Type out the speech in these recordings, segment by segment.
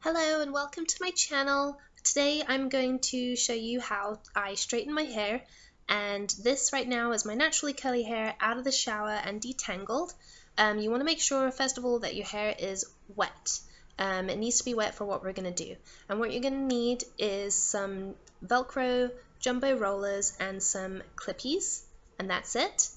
Hello and welcome to my channel. Today I'm going to show you how I straighten my hair, and this right now is my naturally curly hair out of the shower and detangled. You want to make sure first of all that your hair is wet. It needs to be wet for what we're going to do, and what you're going to need is some Velcro jumbo rollers and some clippies, and that's it.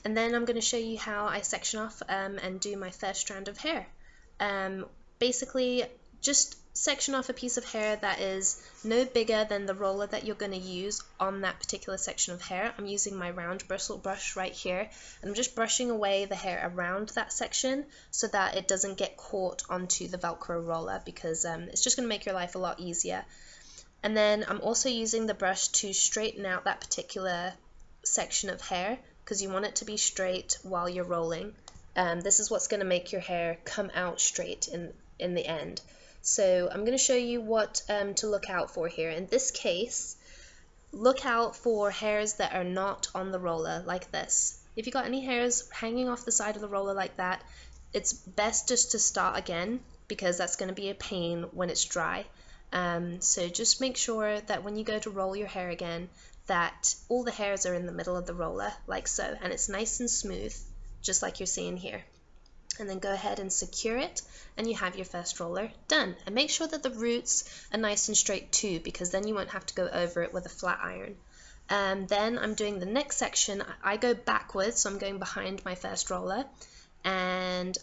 And then I'm going to show you how I section off and do my first strand of hair. Basically, just section off a piece of hair that is no bigger than the roller that you're going to use on that particular section of hair. I'm using my round bristle brush right here, and I'm just brushing away the hair around that section so that it doesn't get caught onto the Velcro roller, because it's just going to make your life a lot easier. And then I'm also using the brush to straighten out that particular section of hair, because you want it to be straight while you're rolling. This is what's going to make your hair come out straight in the end. So I'm going to show you what to look out for here. In this case, look out for hairs that are not on the roller like this. If you got any hairs hanging off the side of the roller like that, it's best just to start again, because that's going to be a pain when it's dry. So just make sure that when you go to roll your hair again, that all the hairs are in the middle of the roller like so, and it's nice and smooth, just like you're seeing here. And then go ahead and secure it, and you have your first roller done. And make sure that the roots are nice and straight too, because then you won't have to go over it with a flat iron. Then I'm doing the next section. I go backwards, so I'm going behind my first roller and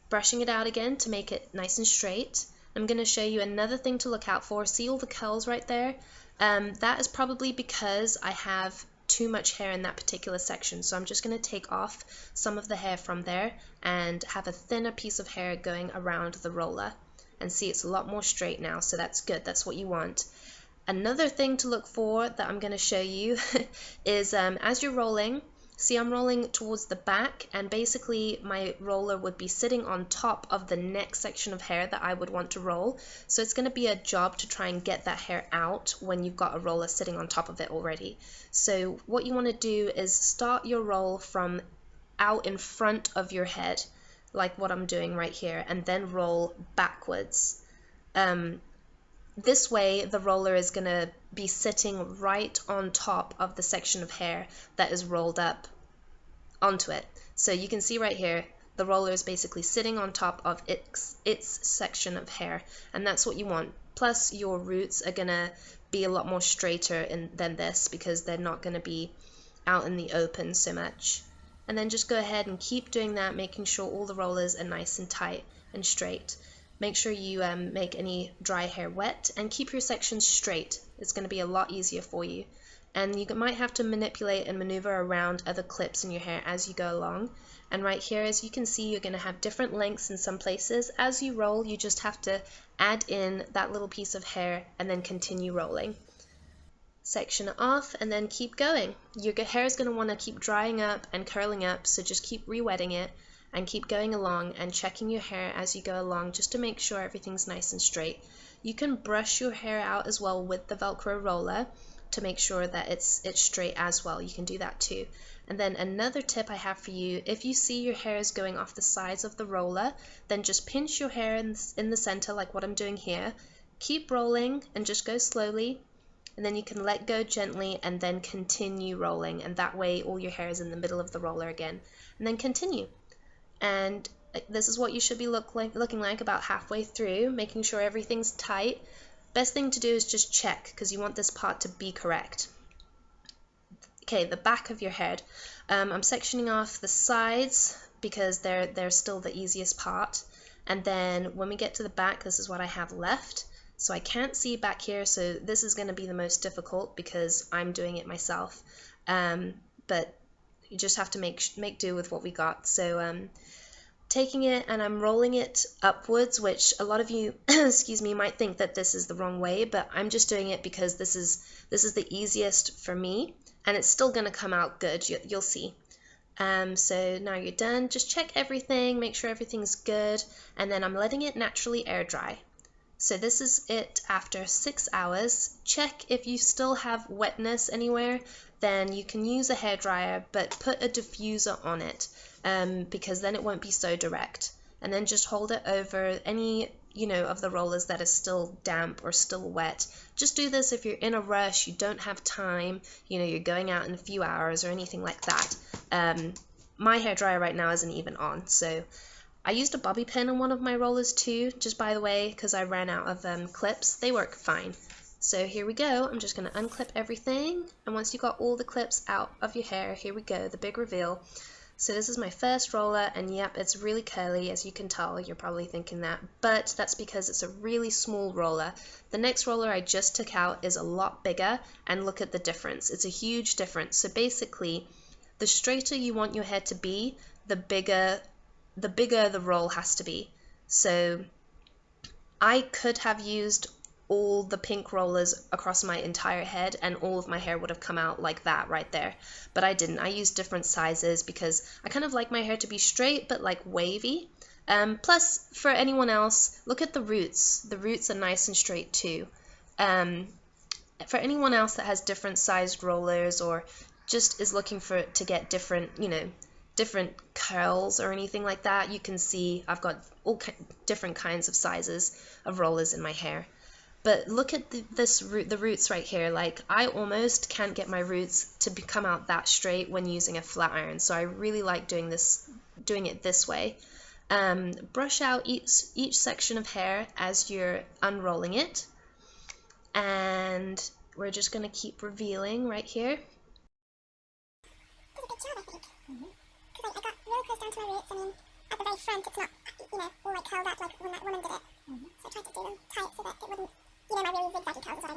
brushing it out again to make it nice and straight. I'm going to show you another thing to look out for. See all the curls right there? That is probably because I have too much hair in that particular section, so I'm just going to take off some of the hair from there and have a thinner piece of hair going around the roller. And see, it's a lot more straight now, so that's good. That's what you want. Another thing to look for that I'm going to show you is as you're rolling, see, I'm rolling towards the back, and basically my roller would be sitting on top of the next section of hair that I would want to roll. So it's going to be a job to try and get that hair out when you've got a roller sitting on top of it already. So what you want to do is start your roll from out in front of your head, like what I'm doing right here, and then roll backwards. This way the roller is going to be sitting right on top of the section of hair that is rolled up onto it. So you can see right here, the roller is basically sitting on top of its section of hair, and that's what you want. Plus your roots are going to be a lot more straighter than this, because they're not going to be out in the open so much. And then just go ahead and keep doing that, making sure all the rollers are nice and tight and straight. Make sure you make any dry hair wet, and keep your sections straight. It's going to be a lot easier for you. And you might have to manipulate and maneuver around other clips in your hair as you go along. And right here, as you can see, you're going to have different lengths in some places. As you roll, you just have to add in that little piece of hair and then continue rolling. Section it off and then keep going. Your hair is going to want to keep drying up and curling up, so just keep re-wetting it and keep going along and checking your hair as you go along, just to make sure everything's nice and straight. You can brush your hair out as well with the Velcro roller to make sure that it's straight as well. You can do that too. And then another tip I have for you, if you see your hair is going off the sides of the roller, then just pinch your hair in the center like what I'm doing here. Keep rolling and just go slowly, and then you can let go gently and then continue rolling, and that way all your hair is in the middle of the roller again. And then continue. And this is what you should be looking like about halfway through, making sure everything's tight. Best thing to do is just check, because you want this part to be correct. Okay, the back of your head. I'm sectioning off the sides because they're still the easiest part. And then when we get to the back, this is what I have left. So I can't see back here, so this is going to be the most difficult because I'm doing it myself. But you just have to make do with what we got. So taking it and I'm rolling it upwards, which a lot of you excuse me, might think that this is the wrong way, but I'm just doing it because this is the easiest for me, and it's still going to come out good. You'll see. So now you're done. Just check everything, make sure everything's good, and then I'm letting it naturally air dry. So this is it after 6 hours. Check if you still have wetness anywhere, then you can use a hairdryer, but put a diffuser on it, because then it won't be so direct. And then just hold it over any of the rollers that are still damp or still wet. Just do this if you're in a rush, you don't have time, you're going out in a few hours or anything like that. My hairdryer right now isn't even on, so I used a bobby pin on one of my rollers too, just by the way, because I ran out of clips. They work fine. So here we go. I'm just going to unclip everything, and once you've got all the clips out of your hair, here we go, the big reveal. So this is my first roller, and yep, it's really curly, as you can tell. You're probably thinking that, but that's because it's a really small roller. The next roller I just took out is a lot bigger, and look at the difference. It's a huge difference. So basically, the straighter you want your hair to be, the bigger the roll has to be. So I could have used all the pink rollers across my entire head and all of my hair would have come out like that right there, but I didn't. I used different sizes because I kind of like my hair to be straight but like wavy. Plus, for anyone else, look at the roots. The roots are nice and straight too. For anyone else that has different sized rollers or just is looking to get different, different curls or anything like that, you can see I've got all different kinds of sizes of rollers in my hair. But look at the roots right here. Like, I almost can't get my roots to come out that straight when using a flat iron, so I really like doing it this way. Brush out each section of hair as you're unrolling it, and we're just going to keep revealing right here. Did a good job, I think. Because I got real close down to my roots. I mean, at the very front, it's not, all like curled up like when that woman did it. So I tried to do them tight so that it wouldn't, my really zigzaggy curls is what I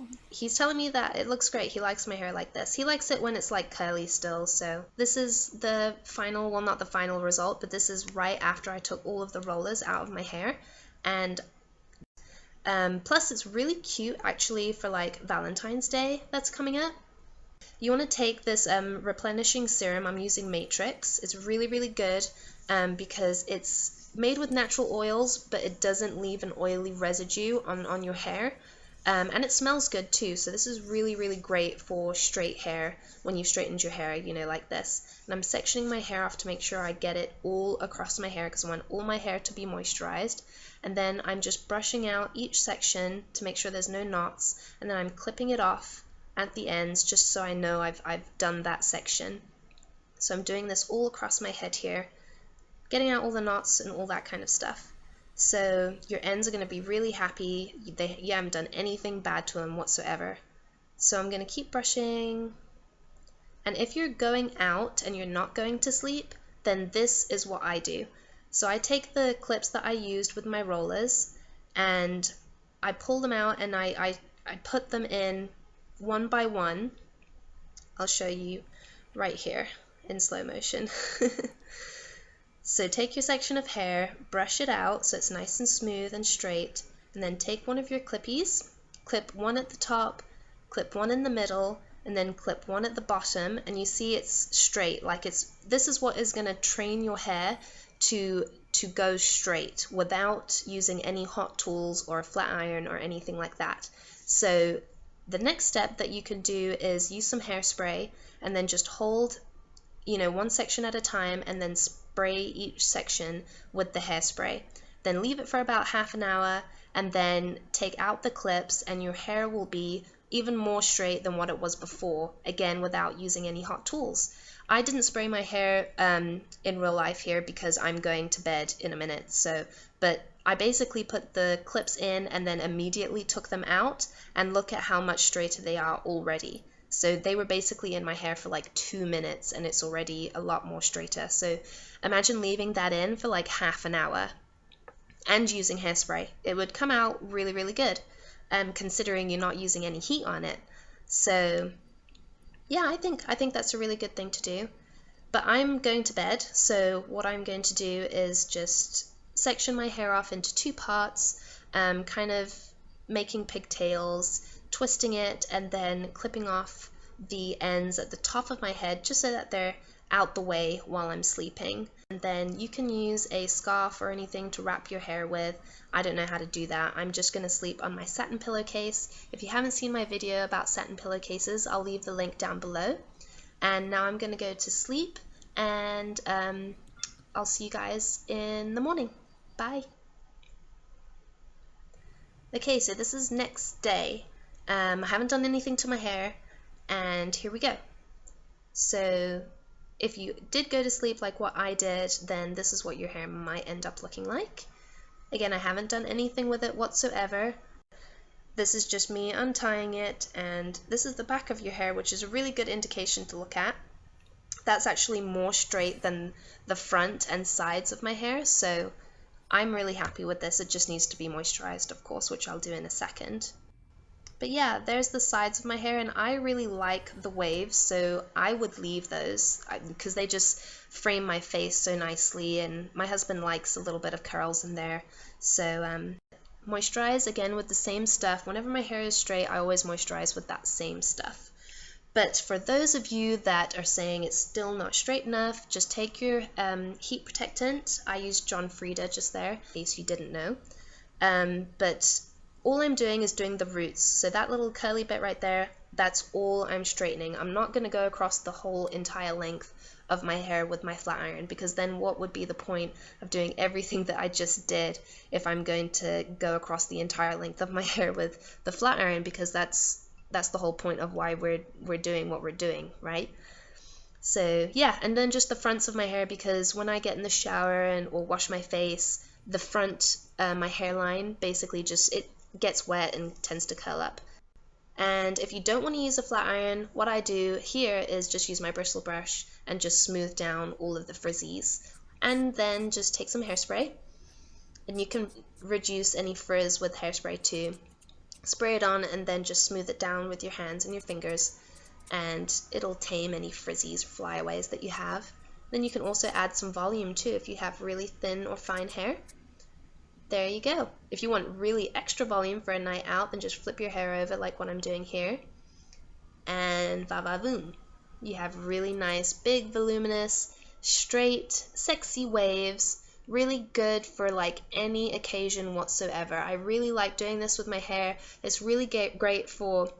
mean, He's telling me that it looks great. He likes my hair like this. He likes it when it's like curly still. So this is the final, well, not the final result, but this is right after I took all of the rollers out of my hair. And plus it's really cute actually for like Valentine's Day that's coming up. You want to take this replenishing serum. I'm using Matrix. It's really, really good because it's made with natural oils, but it doesn't leave an oily residue on your hair. And it smells good too, so this is really, really great for straight hair when you've straightened your hair, like this. And I'm sectioning my hair off to make sure I get it all across my hair because I want all my hair to be moisturized. And then I'm just brushing out each section to make sure there's no knots, and then I'm clipping it off at the ends just so I know I've done that section. So I'm doing this all across my head here, getting out all the knots and all that kind of stuff. So your ends are going to be really happy. You haven't done anything bad to them whatsoever. So I'm going to keep brushing. And if you're going out and you're not going to sleep, then this is what I do. So I take the clips that I used with my rollers and I pull them out and I put them in one by one. I'll show you right here in slow motion. So take your section of hair, brush it out so it's nice and smooth and straight, and then take one of your clippies, clip one at the top, clip one in the middle, and then clip one at the bottom, and you see it's straight. Like this is what is going to train your hair to go straight without using any hot tools or a flat iron or anything like that. So the next step that you can do is use some hairspray and then just hold, one section at a time and then spray each section with the hairspray. Then leave it for about half an hour and then take out the clips and your hair will be even more straight than what it was before, again without using any hot tools. I didn't spray my hair in real life here because I'm going to bed in a minute, but I basically put the clips in and then immediately took them out, and look at how much straighter they are already. So they were basically in my hair for like 2 minutes and it's already a lot more straighter. So imagine leaving that in for like half an hour and using hairspray. It would come out really, really good, considering you're not using any heat on it. So yeah, I think that's a really good thing to do. But I'm going to bed, so what I'm going to do is just section my hair off into 2 parts, kind of making pigtails, twisting it, and then clipping off the ends at the top of my head just so that they're out the way while I'm sleeping. And then you can use a scarf or anything to wrap your hair with. I don't know how to do that. I'm just going to sleep on my satin pillowcase. If you haven't seen my video about satin pillowcases, I'll leave the link down below. And now I'm going to go to sleep, and I'll see you guys in the morning. Bye. Okay, so this is next day. I haven't done anything to my hair, and here we go. So if you did go to sleep like what I did, then this is what your hair might end up looking like. Again, I haven't done anything with it whatsoever. This is just me untying it, and this is the back of your hair, which is a really good indication to look at. That's actually more straight than the front and sides of my hair, so I'm really happy with this. It just needs to be moisturized, of course, which I'll do in a second. But yeah, there's the sides of my hair, and I really like the waves, so I would leave those because they just frame my face so nicely, and my husband likes a little bit of curls in there. So moisturize again with the same stuff. Whenever my hair is straight, I always moisturize with that same stuff. But for those of you that are saying it's still not straight enough, just take your heat protectant. I used John Frieda just there, in case you didn't know. But all I'm doing is doing the roots. So that little curly bit right there, that's all I'm straightening. I'm not going to go across the whole entire length of my hair with my flat iron, because then what would be the point of doing everything that I just did if I'm going to go across the entire length of my hair with the flat iron, because that's the whole point of why we're doing what we're doing, right? So yeah, and then just the fronts of my hair, because when I get in the shower or wash my face, the front, my hairline, basically just, it gets wet and tends to curl up. And if you don't want to use a flat iron, what I do here is just use my bristle brush and just smooth down all of the frizzies. And then just take some hairspray, and you can reduce any frizz with hairspray too. Spray it on and then just smooth it down with your hands and your fingers, and it'll tame any frizzies or flyaways that you have. Then you can also add some volume too if you have really thin or fine hair. There you go. If you want really extra volume for a night out, then just flip your hair over like what I'm doing here, and va-va-voom. You have really nice, big, voluminous, straight, sexy waves. Really good for like any occasion whatsoever. I really like doing this with my hair. It's really great for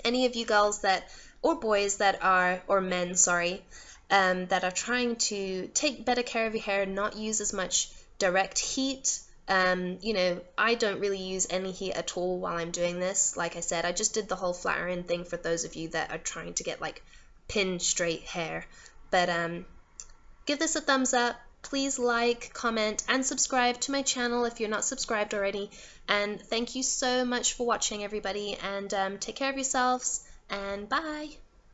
any of you girls that, or boys that are, or men, sorry, that are trying to take better care of your hair, not use as much direct heat. You know, I don't really use any heat at all while I'm doing this. Like I said, I just did the whole flat iron thing for those of you that are trying to get like pin straight hair. But give this a thumbs up. Please like, comment, and subscribe to my channel if you're not subscribed already. And thank you so much for watching, everybody. And take care of yourselves, and bye.